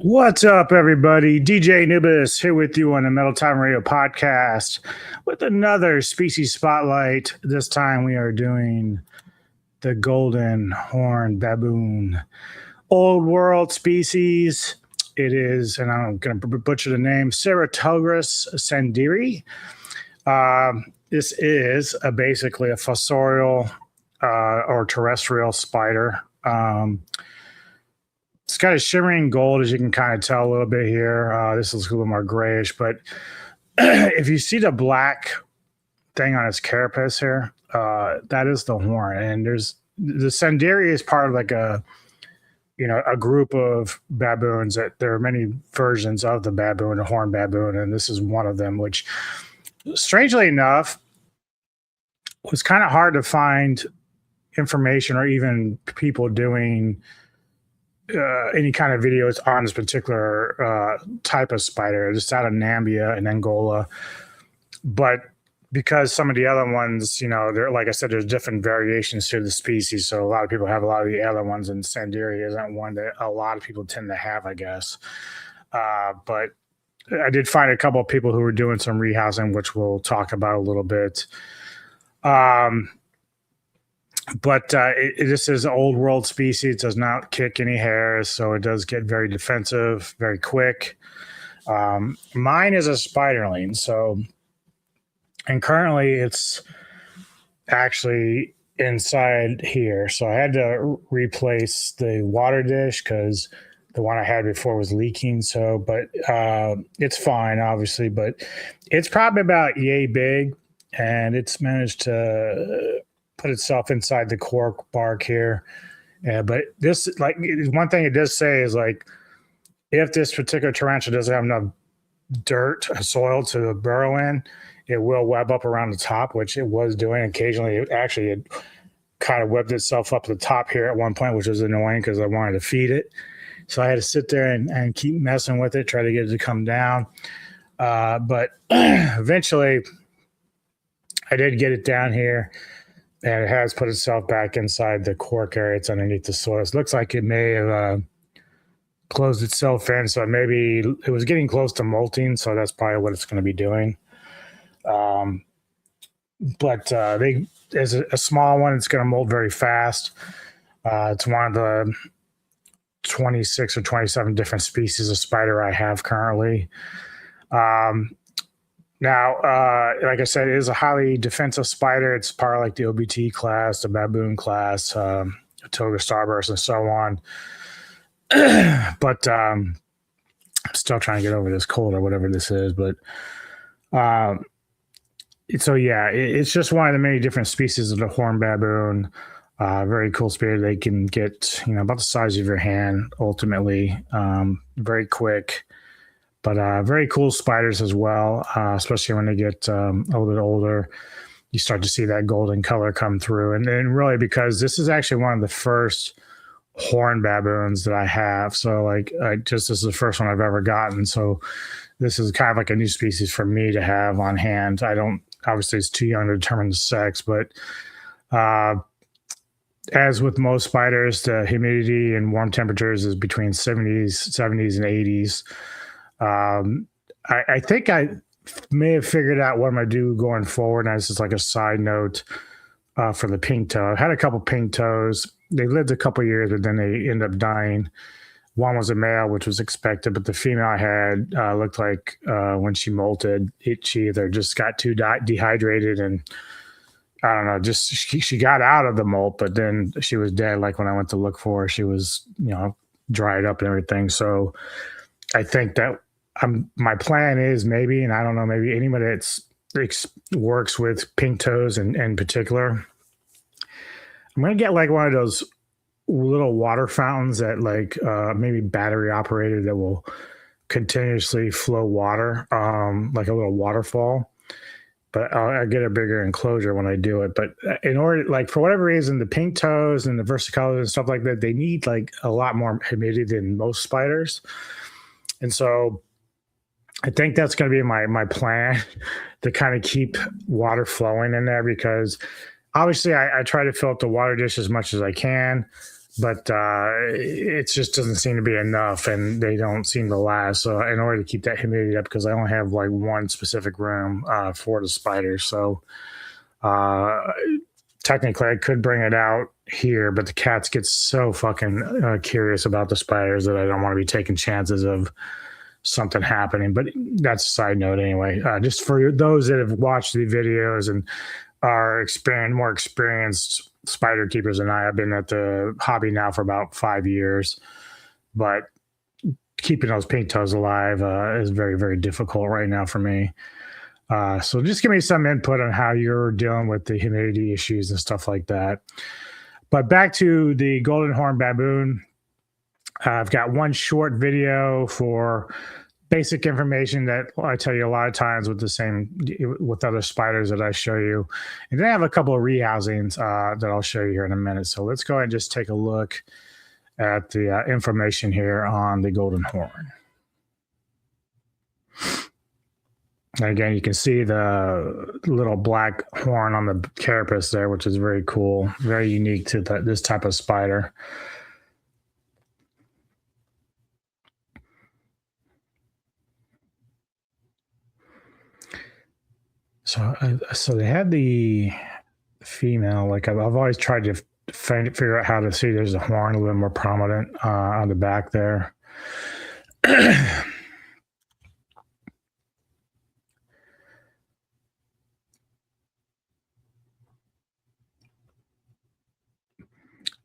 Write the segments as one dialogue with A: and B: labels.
A: What's up, everybody? DJ Nubis here with you on the Metal Time Radio podcast with another species spotlight. This time we are doing the Golden Horned Baboon Old World species. It is, and I'm going to butcher the name, Ceratogyrus Sanderi. This is basically a fossorial or terrestrial spider. It's got a shimmering gold, as you can kind of tell a little bit here. This looks a little more grayish, but if you see the black thing on its carapace here, that is the horn. And there's the Sanderi is part of like a group of baboons that there are many versions of the baboon, the horned baboon, and this is one of them, which strangely enough was kind of hard to find information or even people doing any kind of videos on this particular type of spider, just out of Namibia and Angola. But because some of the other ones, they're, like I said, there's different variations to the species. So a lot of people have a lot of the other ones, and Sanderi isn't one that a lot of people tend to have, I guess. But I did find a couple of people who were doing some rehousing, which we'll talk about a little bit. But this is an old world species. It does not kick any hairs, so it does get very defensive, very quick. Mine is a spiderling, and currently it's actually inside here. So I had to replace the water dish because the one I had before was leaking. But it's fine, obviously. But it's probably about yay big, and it's managed to put itself inside the cork bark here. But this, like, one thing it does say is, like, if this particular tarantula doesn't have enough dirt, soil to burrow in, it will web up around the top, which it was doing occasionally. It kind of webbed itself up the top here at one point, which was annoying because I wanted to feed it. So I had to sit there and keep messing with it, try to get it to come down. But eventually I did get it down here, and it has put itself back inside the cork area. It's underneath the soil. It looks like it may have closed itself in. So maybe it was getting close to molting. So that's probably what it's going to be doing. But there's a small one. It's going to molt very fast. It's one of the 26 or 27 different species of spider I have currently. Now, like I said, it is a highly defensive spider. It's part of like the OBT class, the baboon class, Toga starburst, and so on. But I'm still trying to get over this cold or whatever this is. But so yeah, it's just one of the many different species of the horned baboon. Very cool spider. They can get about the size of your hand ultimately. Very quick. But very cool spiders as well, especially when they get a little bit older. You start to see that golden color come through. And then really, because this is actually one of the first horned baboons that I have. So this is the first one I've ever gotten. So this is kind of like a new species for me to have on hand. Obviously it's too young to determine the sex, but as with most spiders, the humidity and warm temperatures is between 70s and 80s. I think I may have figured out what I'm going to do going forward. And this is like a side note for the pink toe. I had a couple pink toes. They lived a couple years, but then they ended up dying. One was a male, which was expected, but the female I had looked like when she molted, she either just got too dehydrated and I don't know, just she got out of the molt, but then she was dead. Like when I went to look for her, she was, dried up and everything. So I think that my plan is maybe, and I don't know, maybe anybody that works with pink toes in particular, I'm going to get like one of those little water fountains that maybe battery operated that will continuously flow water, like a little waterfall. But I'll get a bigger enclosure when I do it. But in order, for whatever reason, the pink toes and the versicolors and stuff like that, they need a lot more humidity than most spiders. And so I think that's going to be my plan to kind of keep water flowing in there, because obviously I try to fill up the water dish as much as I can. but it just doesn't seem to be enough, and they don't seem to last. So in order to keep that humidity up, because I only have like one specific room for the spiders, so technically I could bring it out here, but the cats get so fucking curious about the spiders that I don't want to be taking chances of something happening. But that's a side note anyway. Just for those that have watched the videos and are more experienced spider keepers than I've been at the hobby now for about 5 years, but keeping those pink toes alive is very, very difficult right now for me. So just give me some input on how you're dealing with the humidity issues and stuff like that. But back to the Golden Horned Baboon. I've got one short video for basic information that I tell you a lot of times with other spiders that I show you. And then I have a couple of rehousings that I'll show you here in a minute. So let's go ahead and just take a look at the information here on the Golden Horn. And again, you can see the little black horn on the carapace there, which is very cool, very unique to this type of spider. So they had the female, like I've always tried to figure out how to see there's a horn a little more prominent on the back there.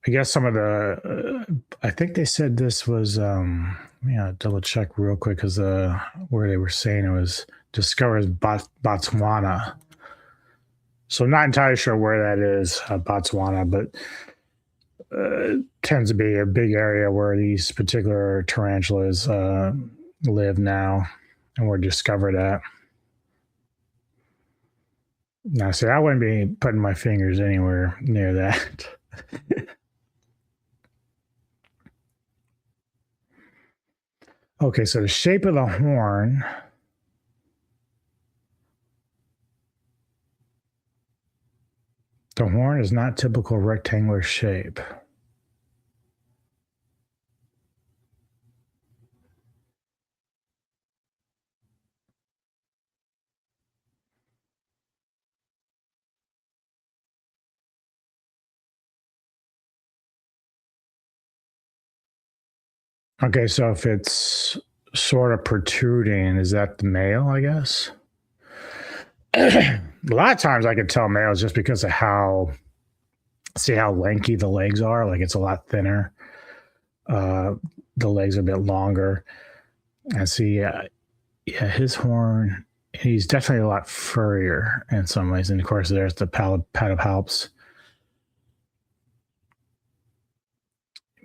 A: I guess some of the, I think they said this was, double check real quick because where they were saying it was discovered as Botswana. So I'm not entirely sure where that is, Botswana, but tends to be a big area where these particular tarantulas live now and were discovered at. Now, see, I wouldn't be putting my fingers anywhere near that. Okay, so the shape of the horn. The horn is not typical rectangular shape. Okay, so if it's sort of protruding, is that the male, I guess? A lot of times I could tell males just because of how lanky the legs are. Like it's a lot thinner. The legs are a bit longer. And see, his horn, he's definitely a lot furrier in some ways. And of course, there's the pedipalps.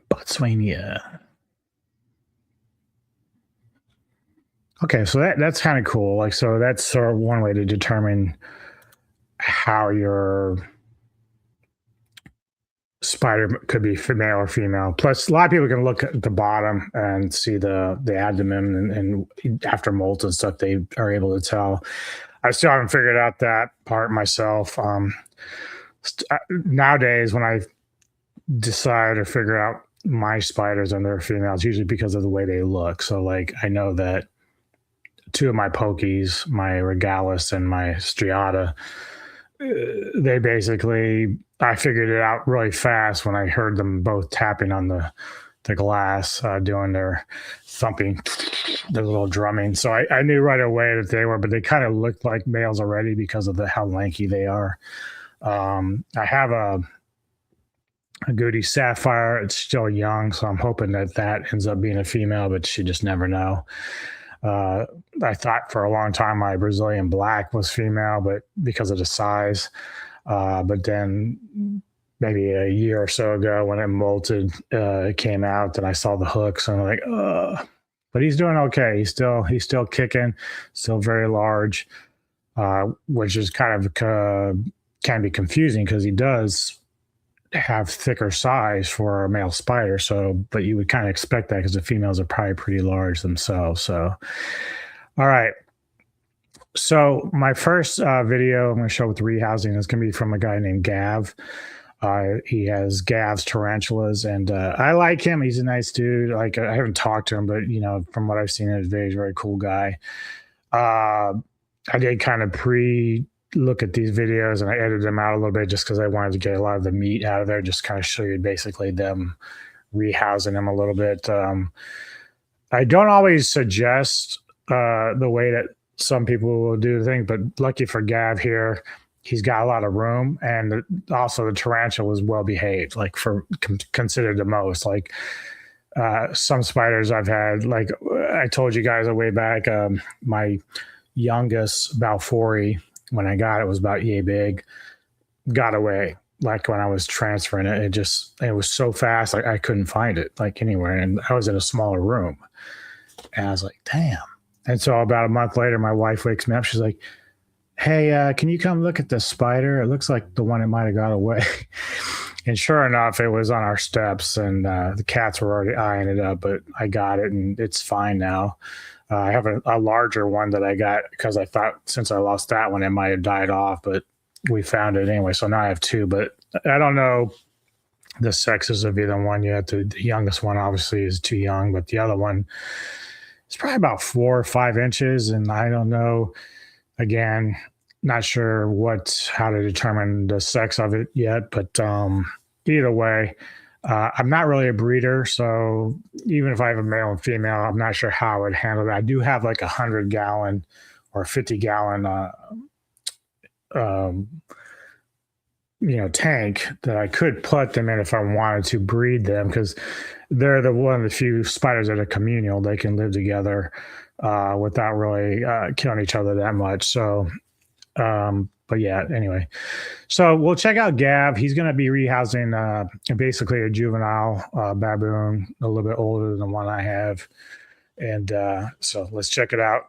A: Botswana. Okay, so that's kind of cool. Like, so that's sort of one way to determine how your spider could be male or female. Plus, a lot of people can look at the bottom and see the abdomen, and after molts and stuff, they are able to tell. I still haven't figured out that part myself. Nowadays, when I decide or figure out my spiders and their females, usually because of the way they look. So, like, I know that two of my pokies, my regalis and my striata, they basically, I figured it out really fast when I heard them both tapping on the glass, doing their thumping, their little drumming. So I knew right away that they were, but they kind of looked like males already because of how lanky they are. I have a Goody Sapphire. It's still young, so I'm hoping that ends up being a female, but you just never know. I thought for a long time my Brazilian Black was female, but because of the size. But then maybe a year or so ago when it molted, it came out and I saw the hooks and I'm like, but he's doing okay. He's still kicking, still very large, which is kind of can be confusing because he does have thicker size for a male spider. So, but you would kind of expect that because the females are probably pretty large themselves. So, all right. So my first video I'm going to show with rehousing is going to be from a guy named Gav. He has Gav's tarantulas, and I like him. He's a nice dude. Like, I haven't talked to him, but from what I've seen in his videos, he's a very cool guy. I did kind of look at these videos, and I edited them out a little bit just because I wanted to get a lot of the meat out of there. Just kind of show you basically them rehousing them a little bit. I don't always suggest the way that some people will do the thing, but lucky for Gav here, he's got a lot of room, and also the tarantula is well behaved, like considered the most. Like some spiders I've had, like I told you guys a way back, my youngest Balfouri, when I got it, was about yay big, got away. Like when I was transferring it, it was so fast, like I couldn't find it like anywhere, and I was in a smaller room, and I was like, damn. And so about a month later, my wife wakes me up. She's like, hey, can you come look at the spider? It looks like the one that might have got away. And sure enough, it was on our steps, and the cats were already eyeing it up, but I got it, and it's fine now. I have a larger one that I got because I thought since I lost that one, it might have died off, but we found it anyway. So now I have two, but I don't know the sexes of either one yet. The youngest one obviously is too young, but the other one is probably about 4 or 5 inches. And I don't know, again, not sure how to determine the sex of it yet, but either way, I'm not really a breeder, so even if I have a male and female, I'm not sure how I would handle that. I do have like 100-gallon or 50-gallon tank that I could put them in if I wanted to breed them, because they're one of the few spiders that are communal. They can live together without really killing each other that much. So but yeah, anyway, so we'll check out Gav. He's going to be rehousing basically a juvenile baboon, a little bit older than the one I have. And so let's check it out.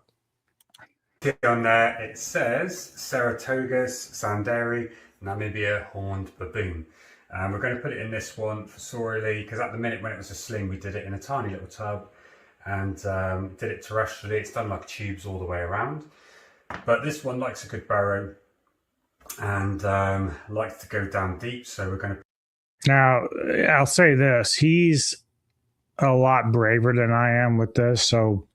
B: On there, it says Ceratogyrus, Sanderi, Namibia horned baboon. We're going to put it in this one for sorely, because at the minute when it was a sling, we did it in a tiny little tub and did it terrestrially. It's done like tubes all the way around. But this one likes a good burrow and likes to go down deep, so we're going to...
A: Now, I'll say this. He's a lot braver than I am with this, so...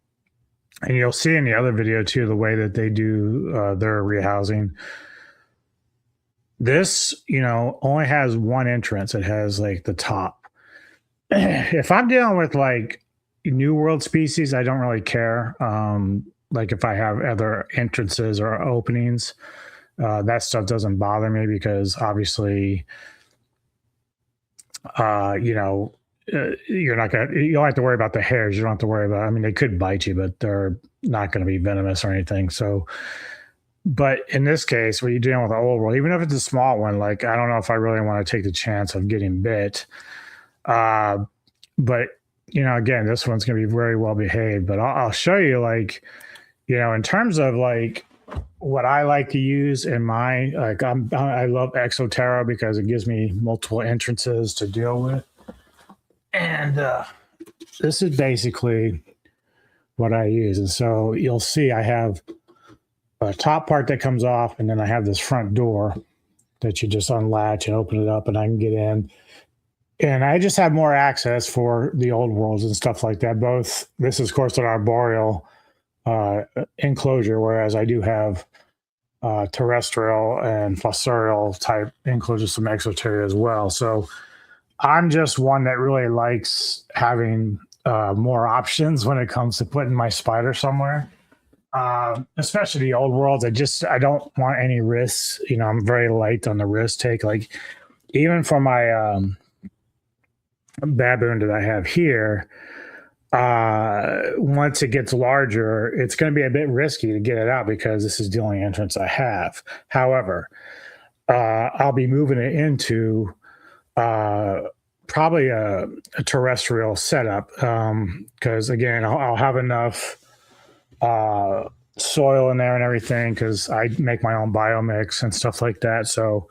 A: And you'll see in the other video, too, the way that they do their rehousing. This, only has one entrance. It has, like, the top. If I'm dealing with, like, New World species, I don't really care. Like, if I have other entrances or openings, that stuff doesn't bother me because, obviously, you don't have to worry about the hairs. You don't have to worry about, they could bite you, but they're not going to be venomous or anything. So, but in this case, when you're dealing with an old world, even if it's a small one, like, I don't know if I really want to take the chance of getting bit. But, again, this one's going to be very well behaved, but I'll show you, like, in terms of like what I like to use in my, like, I love Exoterra because it gives me multiple entrances to deal with. And this is basically what I use. And so you'll see I have a top part that comes off, and then I have this front door that you just unlatch and open it up, and I can get in. And I just have more access for the old worlds and stuff like that. Both, this is, of course, an arboreal enclosure, whereas I do have terrestrial and fossorial type enclosures, some exoteria as well. So I'm just one that really likes having more options when it comes to putting my spider somewhere, especially the old worlds. I don't want any risks. I'm very light on the risk take. Like, even for my baboon that I have here, once it gets larger, it's going to be a bit risky to get it out because this is the only entrance I have. However, I'll be moving it into probably a terrestrial setup because, again, I'll have enough soil in there and everything because I make my own biomix and stuff like that. So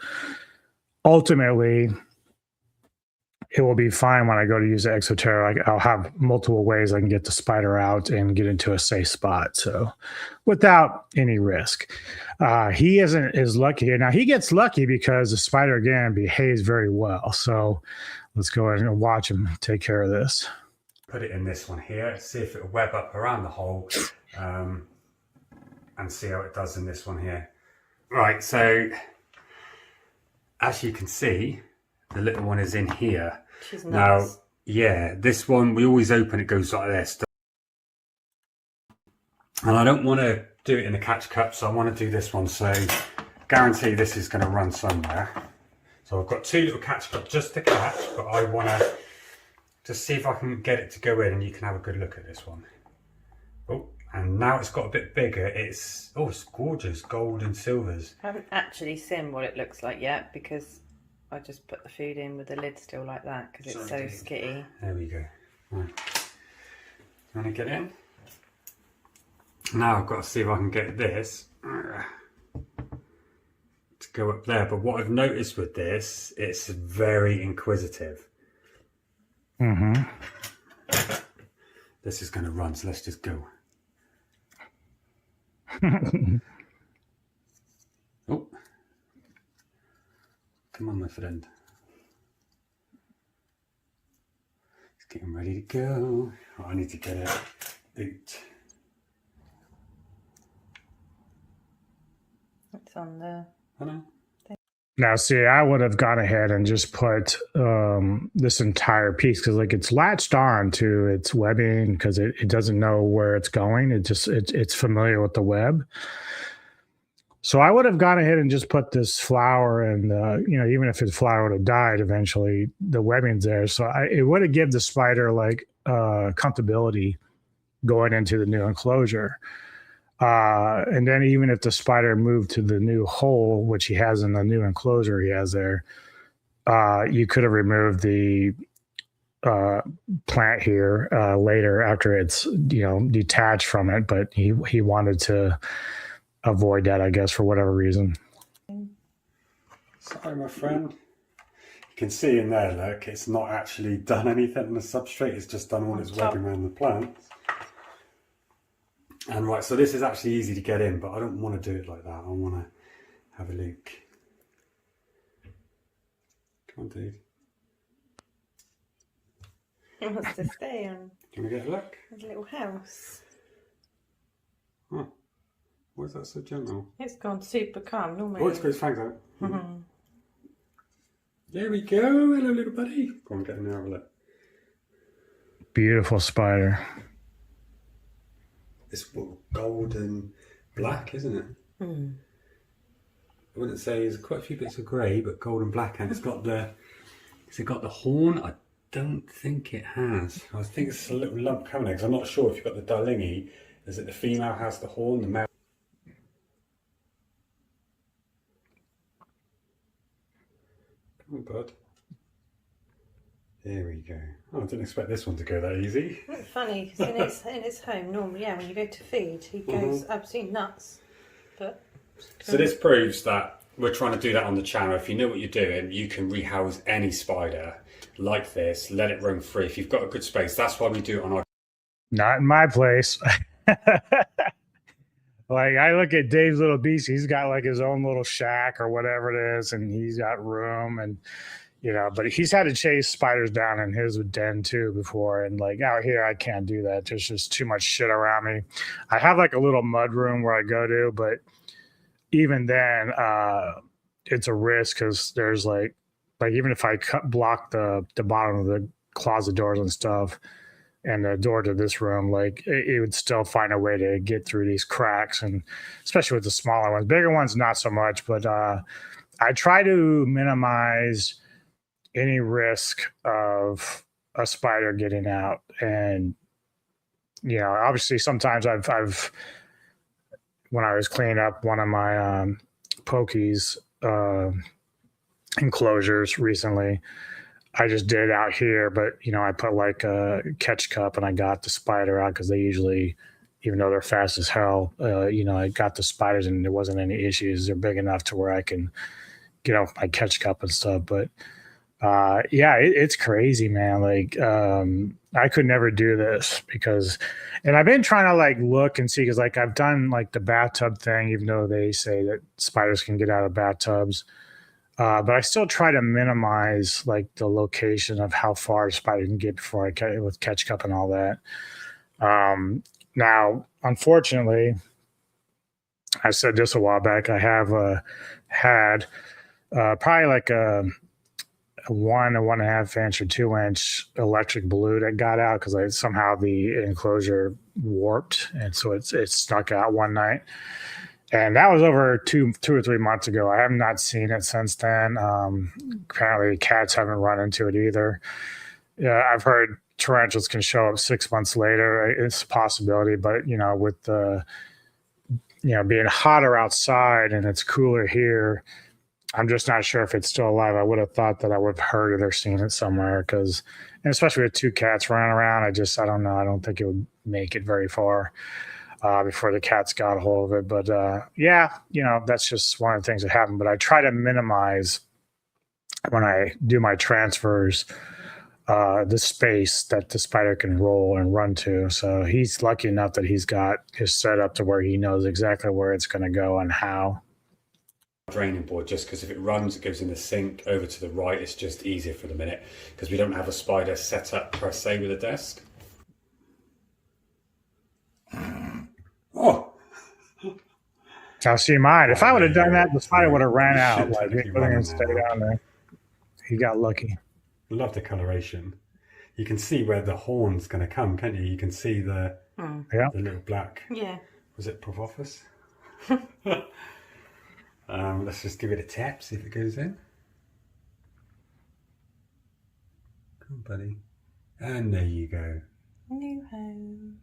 A: ultimately, it will be fine when I go to use the Exoterra. Like I'll have multiple ways I can get the spider out and get into a safe spot. So without any risk. He isn't as lucky here. Now he gets lucky because the spider again behaves very well. So let's go ahead and watch him take care of this.
B: Put it in this one here, see if it'll web up around the hole and see how it does in this one here. Right, so as you can see, the little one is in here.
C: She's nice.
B: Now, yeah, this one, we always open, it goes like this. And I don't want to do it in a catch cup, so I want to do this one. So guarantee this is going to run somewhere. So I've got 2 little catch cups just to catch, but I want to just see if I can get it to go in and you can have a good look at this one. Oh, and now it's got a bit bigger. It's gorgeous, gold and silvers.
C: I haven't actually seen what it looks like yet because I just put the food in with the lid still like that because it's so skitty.
B: There we go. Right. You want to get in? Now I've got to see if I can get this to go up there. But what I've noticed with this, it's very inquisitive.
A: Mm-hmm.
B: This is going to run, so let's just go. Oh, come on, my friend. It's getting ready to go. Oh, I need to get it out.
C: It's on the...
B: I know.
A: Now, see, I would have gone ahead and just put this entire piece because, like, it's latched on to its webbing because it doesn't know where it's going. It's familiar with the web. So I would have gone ahead and just put this flower and, even if the flower would have died eventually, the webbing's there. So it would have given the spider, like, comfortability going into the new enclosure. And then even if the spider moved to the new hole, which he has in the new enclosure he has there, you could have removed the plant here later after it's, detached from it. But he wanted to avoid that, I guess, for whatever reason.
B: Sorry, my friend. You can see in there, look, it's not actually done anything on the substrate. It's just done all its webbing around the plant. And right, so this is actually easy to get in, but I don't want to do it like that. I want to have a look. Come on, dude.
C: It wants to stay on.
B: Do you want to get a look?
C: His little house.
B: Oh, why is that so gentle?
C: It's gone super calm normally.
B: Oh, it's got its fangs out. Mm-hmm. There we go. Hello, little buddy. Go on, get in there and have a look.
A: Beautiful spider.
B: It's golden black, isn't it?
C: Hmm.
B: I wouldn't say there's quite a few bits of grey, but golden black, and it's got the. Has it got the horn? I don't think it has. I think it's a little lump coming there because I'm not sure if you've got the Darlingi. Is it the female has the horn, the male? Come on, bud. There we go. Oh, I didn't expect this one to go that easy.
C: It's funny because in its home normally, when you go to feed, he goes absolutely nuts. But
B: so this proves that we're trying to do that on the channel. If you know what you're doing, you can rehouse any spider like this, let it roam free. If you've got a good space, that's why we do it on our.
A: Not in my place. Like, I look at Dave's Little Beast, he's got like his own little shack or whatever it is, and he's got room and. But he's had to chase spiders down in his den too before. And like out here, I can't do that. There's just too much shit around me. I have like a little mud room where I go to, but even then, it's a risk because there's like even if I block the bottom of the closet doors and stuff and the door to this room, like it would still find a way to get through these cracks. And especially with the smaller ones, bigger ones, not so much, but I try to minimize any risk of a spider getting out. And obviously sometimes I've when I was cleaning up one of my pokies enclosures recently, I just did it out here, but I put like a catch cup and I got the spider out because they usually, even though they're fast as hell, I got the spiders and there wasn't any issues. They're big enough to where I can get off my catch cup and stuff. But Yeah, it's crazy, man. Like, I could never do this because, and I've been trying to like look and see because like I've done like the bathtub thing, even though they say that spiders can get out of bathtubs. But I still try to minimize like the location of how far a spider can get before I catch with catch cup and all that. Now, unfortunately, I said this a while back. I have had probably like a 1.5 inch or 2 inch electric blue that got out because somehow the enclosure warped, and so it snuck out one night. And that was over two or 3 months ago. I have not seen it since then. Apparently, cats haven't run into it either. Yeah, I've heard tarantulas can show up 6 months later. It's a possibility, but with the being hotter outside and it's cooler here, I'm just not sure if it's still alive. I would have thought that I would have heard it or seen it somewhere because, and especially with 2 cats running around, I don't know. I don't think it would make it very far before the cats got a hold of it. But yeah, that's just one of the things that happen. But I try to minimize when I do my transfers the space that the spider can roll and run to. So he's lucky enough that he's got his setup to where he knows exactly where it's going to go and how.
B: Draining board, just because if it runs, it goes in the sink over to the right. It's just easier for the minute because we don't have a spider set up per se with a desk. Oh,
A: now see mine. If I would have done that, the spider would have ran out. Like he wouldn't stay down there. He got lucky.
B: Love the coloration. You can see where the horn's going to come, can't you? You can see the little black.
C: Yeah.
B: Was it Propophis? Let's just give it a tap, see if it goes in. Come on, buddy. And there you go.
C: New home.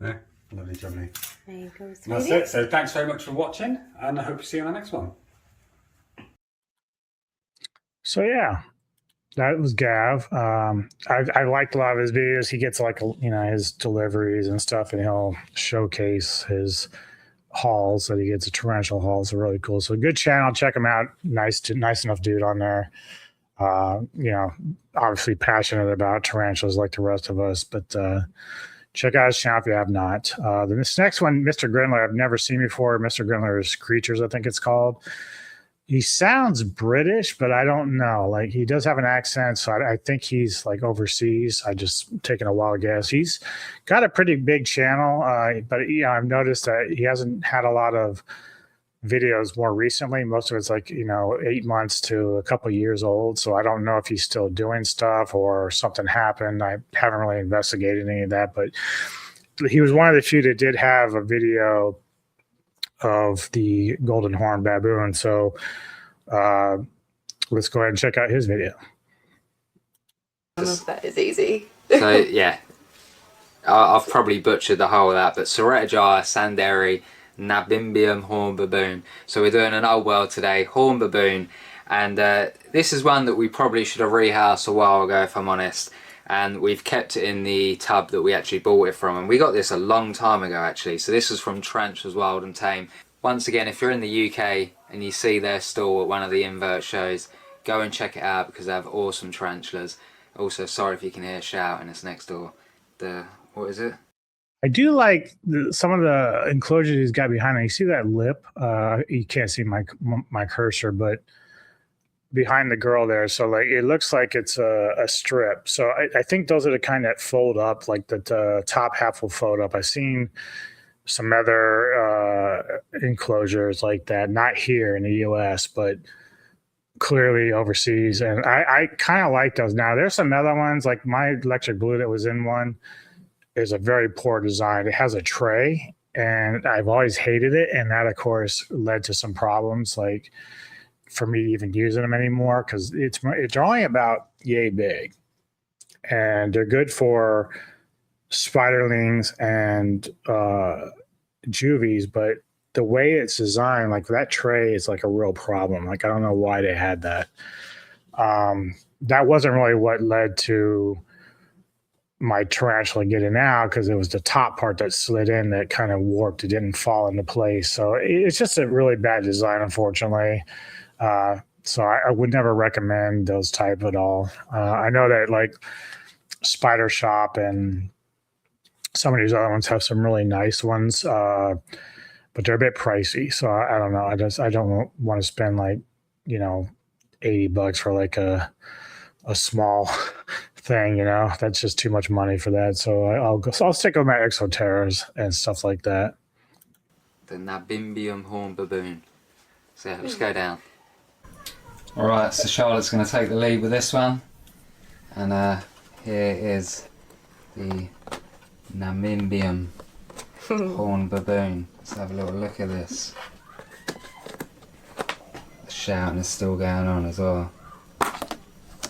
B: Yeah, lovely job, mate.
C: There you go.
B: That's it. So thanks very much for watching, and I hope to see you on the next one.
A: So yeah, that was Gav. I liked a lot of his videos. He gets like his deliveries and stuff, and he'll showcase his hauls that he gets. The tarantula hauls are really cool. So good channel. Check him out. Nice enough dude on there. Obviously passionate about tarantulas like the rest of us, but check out his channel if you have not. This next one, Mr. Grindler, I've never seen before. Mr. Grindler's Creatures, I think it's called. He sounds British, but I don't know. Like he does have an accent, so I think he's like overseas. I just taking a wild guess. He's got a pretty big channel, but I've noticed that he hasn't had a lot of videos more recently. Most of it's like 8 months to a couple of years old. So I don't know if he's still doing stuff or something happened. I haven't really investigated any of that, but he was one of the few that did have a video of the Golden Horned Baboon. So let's go ahead and check out his video.
D: Some of that is easy.
E: So yeah, I've probably butchered the whole of that, but Ceratogyrus, Sanderi, Nabimbium horned baboon. So we're doing an old world today, horned baboon, and this is one that we probably should have rehoused a while ago, if I'm honest. And we've kept it in the tub that we actually bought it from, and we got this a long time ago actually. So this was from Tarantulas Wild and Tame. Once again, if you're in the UK and you see their stall at one of the invert shows, go and check it out because they have awesome tarantulas. Also, sorry if you can hear shouting, it's next door. What is it?
A: I do like some of the enclosures he's got behind him. You see that lip? You can't see my cursor, but behind the girl there. So like it looks like it's a strip. So I think those are the kind that fold up, like the top half will fold up. I've seen some other enclosures like that, not here in the US, but clearly overseas. And I kind of like those. Now there's some other ones, like my electric blue that was in one is a very poor design. It has a tray and I've always hated it. And that of course led to some problems, like for me even using them anymore, because it's only about yay big and they're good for spiderlings and juvies, but the way it's designed, like that tray is like a real problem. Like I don't know why they had that. That wasn't really what led to my tarantula getting out, because it was the top part that slid in that kind of warped. It didn't fall into place. So it's just a really bad design, unfortunately. So I would never recommend those type at all. I know that like Spider Shop and some of these other ones have some really nice ones, but they're a bit pricey. So I don't know. I don't want to spend like, you know, $80 for like a small thing, you know. That's just too much money for that. So I'll stick with my Exoterras and stuff like that.
E: The Nabimbium horned baboon. So yeah, let's go down. Alright, so Charlotte's going to take the lead with this one. And here is the Nabimbium horned baboon. Let's have a little look at this. The shouting is still going on as well.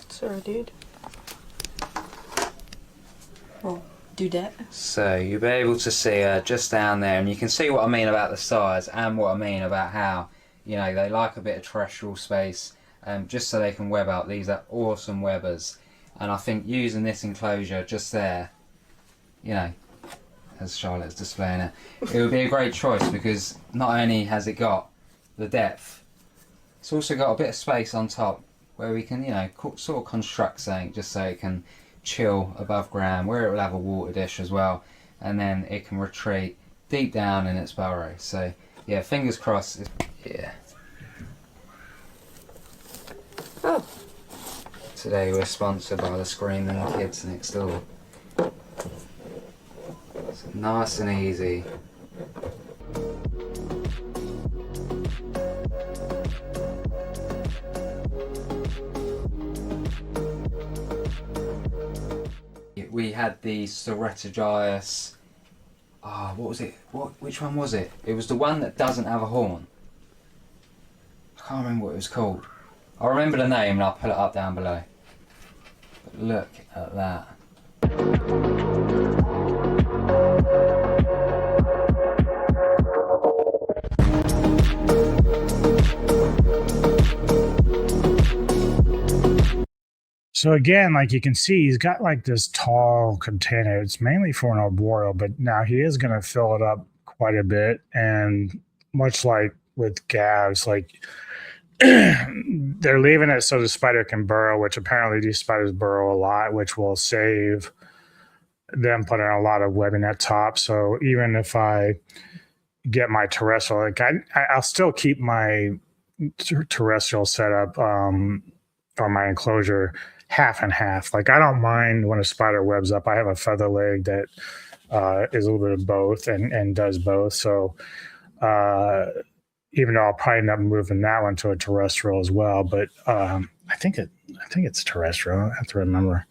D: Sorry, dude. Well, do that.
E: So you'll be able to see her just down there, and you can see what I mean about the size and what I mean about how, you know, they like a bit of terrestrial space, just so they can web out. These are awesome webbers, and I think using this enclosure just there, you know, as Charlotte's displaying it, it would be a great choice, because not only has it got the depth, it's also got a bit of space on top where we can, you know, sort of construct something just so it can chill above ground, where it will have a water dish as well, and then it can retreat deep down in its burrow. So yeah, fingers crossed. Yeah.
D: Oh.
E: Today we're sponsored by the Screaming Kids next door. It's nice and easy. We had the Ceratogyrus. What was it? Which one was it? It was the one that doesn't have a horn. I can't remember what it was called. I'll remember the name and I'll put it up down below. But look at that.
A: So again, like you can see, he's got like this tall container. It's mainly for an arboreal, but now he is going to fill it up quite a bit. And much like with Gavs, like they're leaving it so the spider can burrow, which apparently these spiders burrow a lot, which will save them putting a lot of webbing at top. So even if I get my terrestrial, like I'll still keep my terrestrial setup or my enclosure half and half. Like I don't mind when a spider webs up. I have a feather leg that is a little bit of both and does both. So even though I'll probably end up moving that one to a terrestrial as well, but I think it's terrestrial. I have to remember.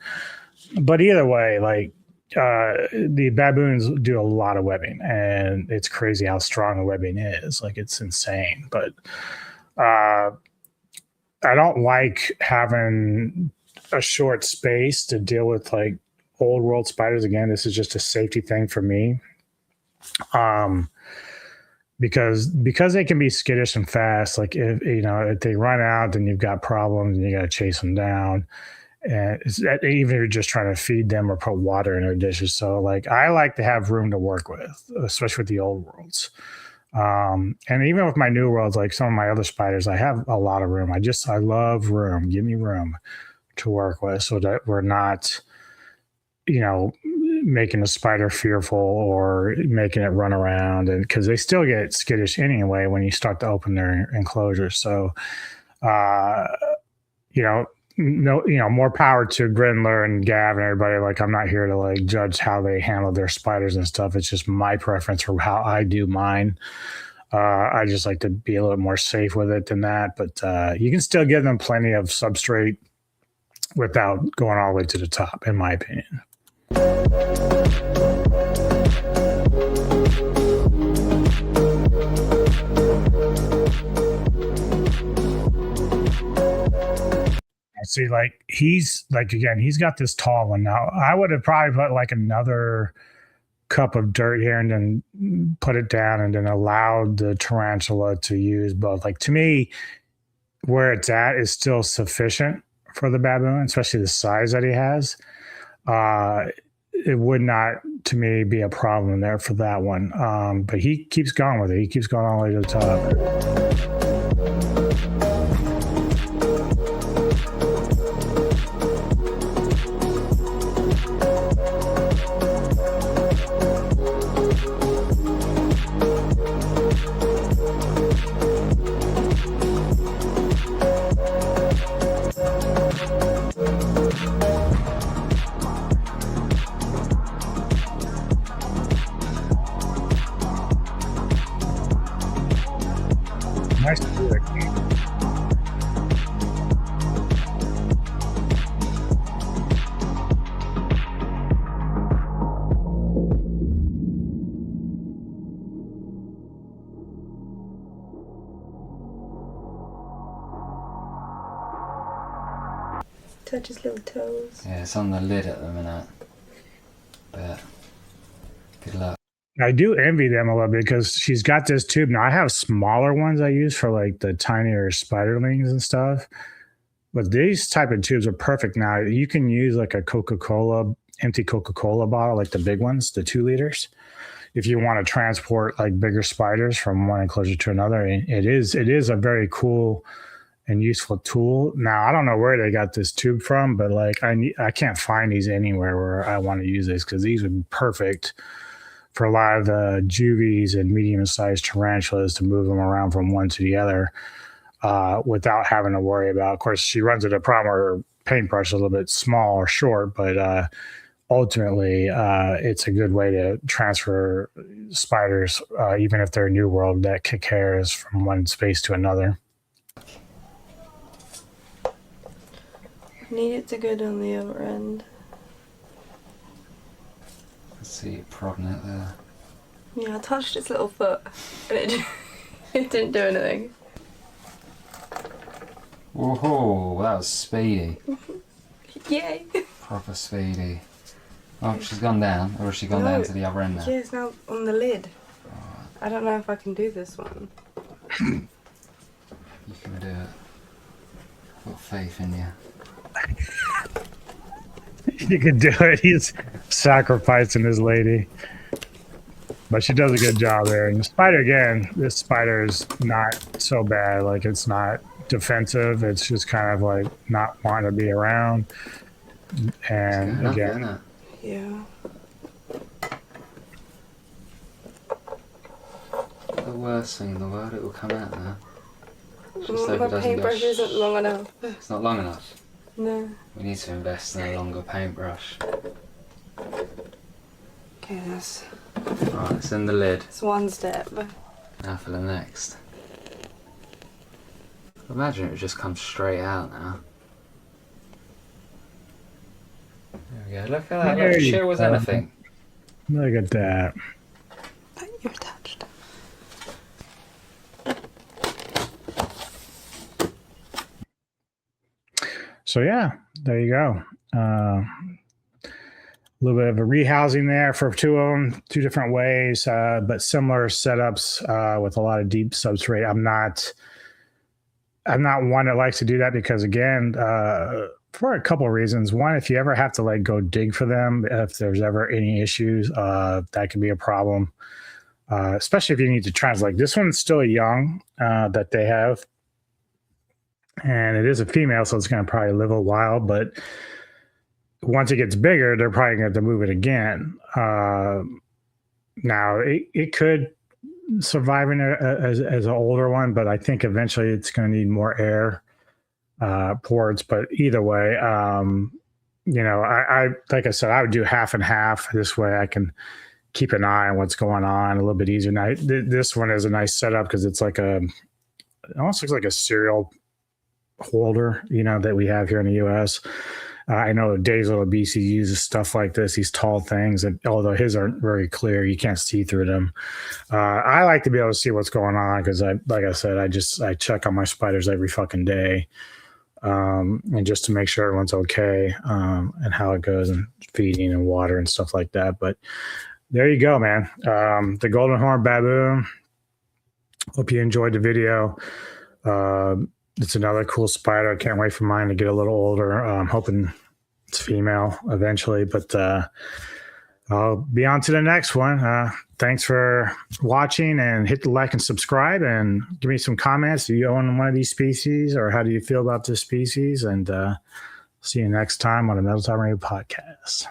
A: But either way, like the baboons do a lot of webbing, and it's crazy how strong the webbing is. Like it's insane. But I don't like having a short space to deal with like old world spiders. Again, this is just a safety thing for me. Because they can be skittish and fast. Like if they run out, then you've got problems and you got to chase them down. And even if you're just trying to feed them or put water in their dishes. So like I like to have room to work with, especially with the old worlds. And even with my new worlds, like some of my other spiders, I have a lot of room. I love room. Give me room to work with, so that we're not, making a spider fearful or making it run around, and because they still get skittish anyway when you start to open their enclosure. So, more power to Grindler and Gav and everybody. Like I'm not here to like judge how they handle their spiders and stuff. It's just my preference for how I do mine. I just like to be a little more safe with it than that, but you can still give them plenty of substrate without going all the way to the top, in my opinion. See, like he's got this tall one. Now I would have probably put like another cup of dirt here and then put it down and then allowed the tarantula to use both. Like to me, where it's at is still sufficient for the baboon, especially the size that he has. It would not, to me, be a problem there for that one. But he keeps going with it. He keeps going all the way to the top. Nice to do that.
D: Touch his little toes.
E: Yeah, it's on the lid at the minute. But good luck.
A: I do envy them a little bit because she's got this tube. Now I have smaller ones I use for like the tinier spiderlings and stuff. But these type of tubes are perfect. Now you can use like a empty Coca-Cola bottle, like the big ones, the 2 liters. If you want to transport like bigger spiders from one enclosure to another, it is a very cool and useful tool. Now I don't know where they got this tube from, but like I can't find these anywhere where I want to use this, because these would be perfect for a lot of the juvies and medium-sized tarantulas to move them around from one to the other without having to worry about. Of course, she runs into a problem where her paintbrush is a little bit small or short, but ultimately it's a good way to transfer spiders, even if they're New World, that kick hairs from one space to another.
D: Need it to go down the other end.
E: Let's see it prodding it there.
D: Yeah, I touched its little foot and it didn't do anything.
E: Whoa, that was speedy.
D: Yay!
E: Proper speedy. Oh, she's gone down, or has she gone down to the other end now?
D: Yeah, it's now on the lid. I don't know if I can do this one.
E: You can do it. I've got faith in you.
A: You can do it. He's sacrificing his lady. But she does a good job there. And the spider, again, this spider is not so bad. Like, it's not defensive. It's just kind of like not wanting to be around. And again,
E: up,
D: yeah.
E: the worst thing in the world, it will come out now. Just hope
D: My
E: it doesn't
D: paintbrush
E: go
D: isn't long enough.
E: It's not long enough.
D: No.
E: We need to invest in a longer paintbrush.
D: Okay, that's
E: Right, it's in the lid.
D: it's one step.
E: Now for the next. Imagine it would just come straight out now. There we go, look at that,
A: There
E: look,
A: you
E: chill as
A: go.
E: anything.
A: look at that.
D: You're touched.
A: So yeah, there you go. A little bit of a rehousing there for 2 of them, 2 different ways, but similar setups with a lot of deep substrate. I'm not one that likes to do that because, again, for a couple of reasons. One, if you ever have to like go dig for them, if there's ever any issues, that can be a problem. Especially if you need to translate. This one's still young that they have. And it is a female, so it's going to probably live a while. But once it gets bigger, they're probably going to have to move it again. Now, it could survive as an older one, but I think eventually it's going to need more air ports. But either way, I like I said, I would do half and half. This way I can keep an eye on what's going on a little bit easier. Now, this one is a nice setup because it's like it almost looks like a cereal holder, that we have here in the U.S. I know Dave's little BC uses stuff like this, these tall things, and although his aren't very clear, you can't see through them. I like to be able to see what's going on because, like I said, I check on my spiders every fucking day, and just to make sure everyone's okay, and how it goes, and feeding and water and stuff like that. But there you go, man. The Golden Horned Baboon. Hope you enjoyed the video. It's another cool spider. I can't wait for mine to get a little older. I'm hoping it's female eventually, but I'll be on to the next one. Thanks for watching, and hit the like and subscribe, and give me some comments. Do you own one of these species, or how do you feel about this species? And see you next time on the Metal Time Radio podcast.